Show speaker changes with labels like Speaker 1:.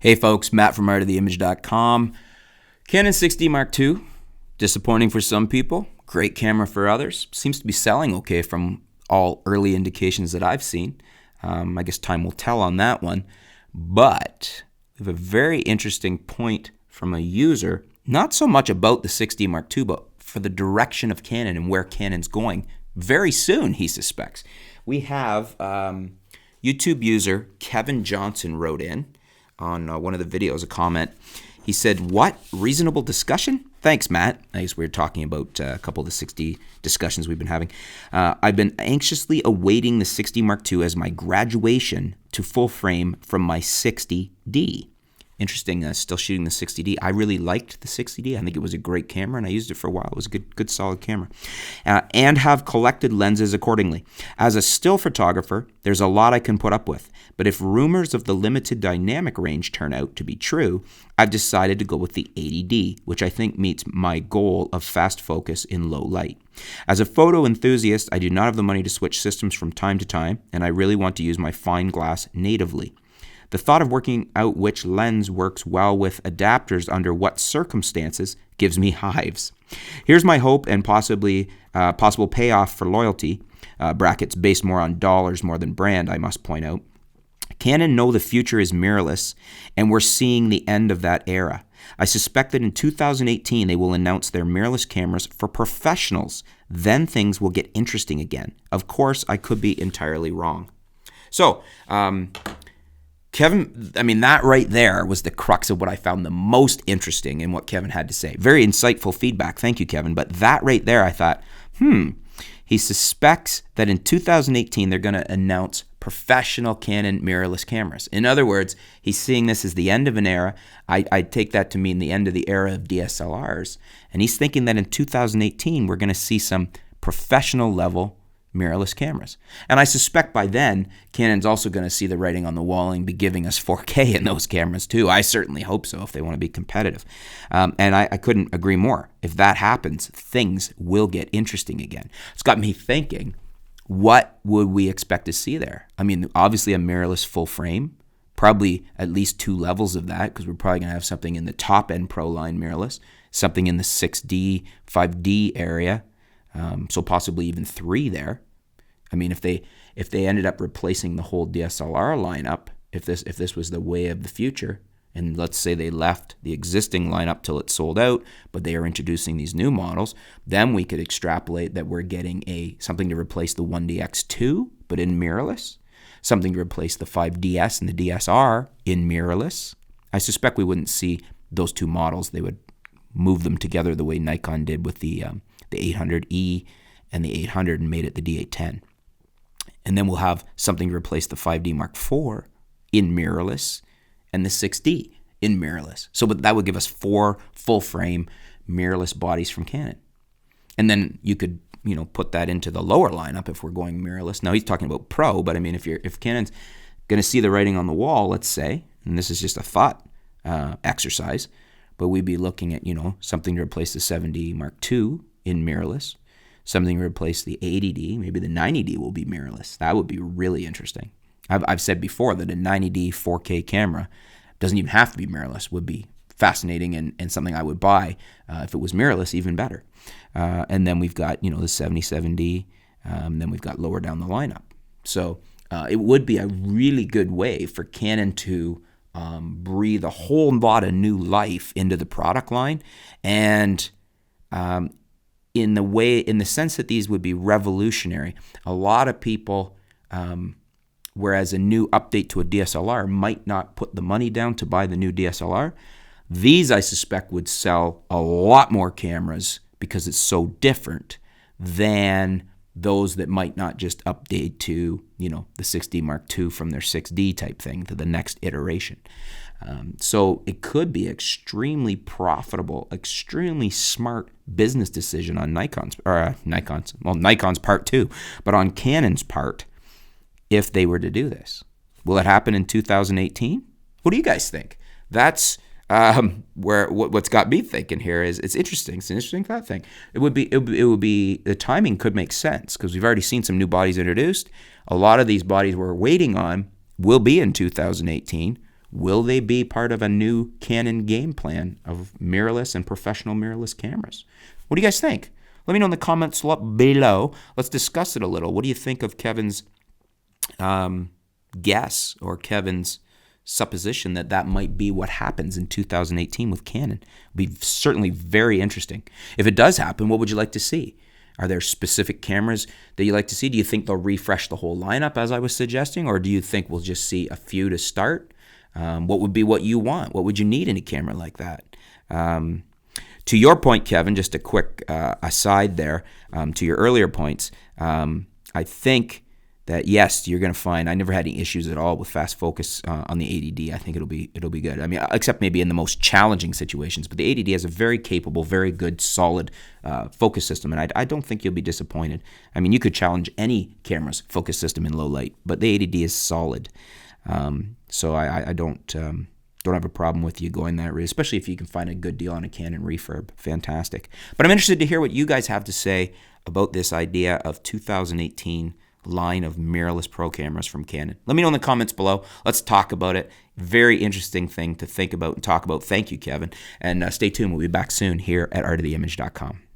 Speaker 1: Hey folks, Matt from artoftheimage.com. Canon 6D Mark II, disappointing for some people, great camera for others. Seems to be selling okay from all early indications that I've seen. I guess time will tell on that one. But we have a very interesting point from a user, not so much about the 6D Mark II, but for the direction of Canon and where Canon's going very soon, he suspects. We have YouTube user Kevin Johnson wrote in on one of the videos, a comment. He said, "What? Reasonable discussion? Thanks, Matt." I guess we were talking about a couple of the 6D discussions we've been having. I've been anxiously awaiting the 6D Mark II as my graduation to full frame from my 60D. Interesting, still shooting the 60D. I really liked the 60D. I think it was a great camera, and I used it for a while. It was a good solid camera. And have collected lenses accordingly. As a still photographer, there's a lot I can put up with. But if rumors of the limited dynamic range turn out to be true, I've decided to go with the 80D, which I think meets my goal of fast focus in low light. As a photo enthusiast, I do not have the money to switch systems from time to time, and I really want to use my fine glass natively. The thought of working out which lens works well with adapters under what circumstances gives me hives. Here's my hope and possible payoff for loyalty, brackets based more on dollars more than brand, I must point out. Canon know the future is mirrorless, and we're seeing the end of that era. I suspect that in 2018 they will announce their mirrorless cameras for professionals. Then things will get interesting again. Of course, I could be entirely wrong. So, Kevin, that right there was the crux of what I found the most interesting in what Kevin had to say. Very insightful feedback. Thank you, Kevin. But that right there, I thought, he suspects that in 2018 they're going to announce professional Canon mirrorless cameras. In other words, he's seeing this as the end of an era. I take that to mean the end of the era of DSLRs. And he's thinking that in 2018 we're going to see some professional level mirrorless cameras. And I suspect by then, Canon's also going to see the writing on the wall and be giving us 4K in those cameras too. I certainly hope so if they want to be competitive. And I couldn't agree more. If that happens, things will get interesting again. It's got me thinking, what would we expect to see there? Obviously a mirrorless full frame, probably at least 2 levels of that, because we're probably going to have something in the top end Pro line mirrorless, something in the 6D, 5D area, so possibly even 3 there. If they ended up replacing the whole DSLR lineup, if this was the way of the future, and let's say they left the existing lineup till it sold out, but they are introducing these new models, then we could extrapolate that we're getting something to replace the 1DX2, but in mirrorless, something to replace the 5DS and the DSR in mirrorless. I suspect we wouldn't see those 2 models. They would move them together the way Nikon did with the 800E and the 800 and made it the D810. And then we'll have something to replace the 5D Mark IV in mirrorless and the 6D in mirrorless. So that would give us 4 full frame mirrorless bodies from Canon. And then you could, put that into the lower lineup if we're going mirrorless. Now he's talking about Pro, but if Canon's going to see the writing on the wall, let's say, and this is just a thought exercise, but we'd be looking at, something to replace the 7D Mark II in mirrorless, something to replace the 80D, maybe the 90D will be mirrorless. That would be really interesting. I've said before that a 90D 4K camera doesn't even have to be mirrorless, would be fascinating and something I would buy. If it was mirrorless, even better. And then we've got, the 77D, then we've got lower down the lineup. So it would be a really good way for Canon to breathe a whole lot of new life into the product line, and in the sense that these would be revolutionary. A lot of people, whereas a new update to a DSLR might not put the money down to buy the new DSLR, these I suspect would sell a lot more cameras because it's so different than those that might not just update to, the 6D Mark II from their 6D type thing to the next iteration. So it could be extremely profitable, extremely smart business decision on Nikon's part too, but on Canon's part, if they were to do this. Will it happen in 2018? What do you guys think? That's what's got me thinking here is it's interesting. It's an interesting thought thing. It would be the timing could make sense because we've already seen some new bodies introduced. A lot of these bodies we're waiting on will be in 2018. Will they be part of a new Canon game plan of mirrorless and professional mirrorless cameras? What do you guys think? Let me know in the comments below. Let's discuss it a little. What do you think of Kevin's guess or Kevin's supposition that that might be what happens in 2018 with Canon? It'll be certainly very interesting. If it does happen, what would you like to see? Are there specific cameras that you like to see? Do you think they'll refresh the whole lineup, as I was suggesting, or do you think we'll just see a few to start? What would be what you want? What would you need in a camera like that? To your point, Kevin, just a quick aside there, to your earlier points, I think that yes, you're going to find I never had any issues at all with fast focus on the 80D. I think it'll be good. I mean, except maybe in the most challenging situations. But the 80D has a very capable, very good, solid focus system, and I don't think you'll be disappointed. I mean, you could challenge any camera's focus system in low light, but the 80D is solid. So I don't have a problem with you going that route, especially if you can find a good deal on a Canon refurb. Fantastic. But I'm interested to hear what you guys have to say about this idea of 2018 line of mirrorless pro cameras from Canon. Let me know in the comments below. Let's talk about it. Very interesting thing to think about and talk about. Thank you, Kevin. And stay tuned. We'll be back soon here at artoftheimage.com.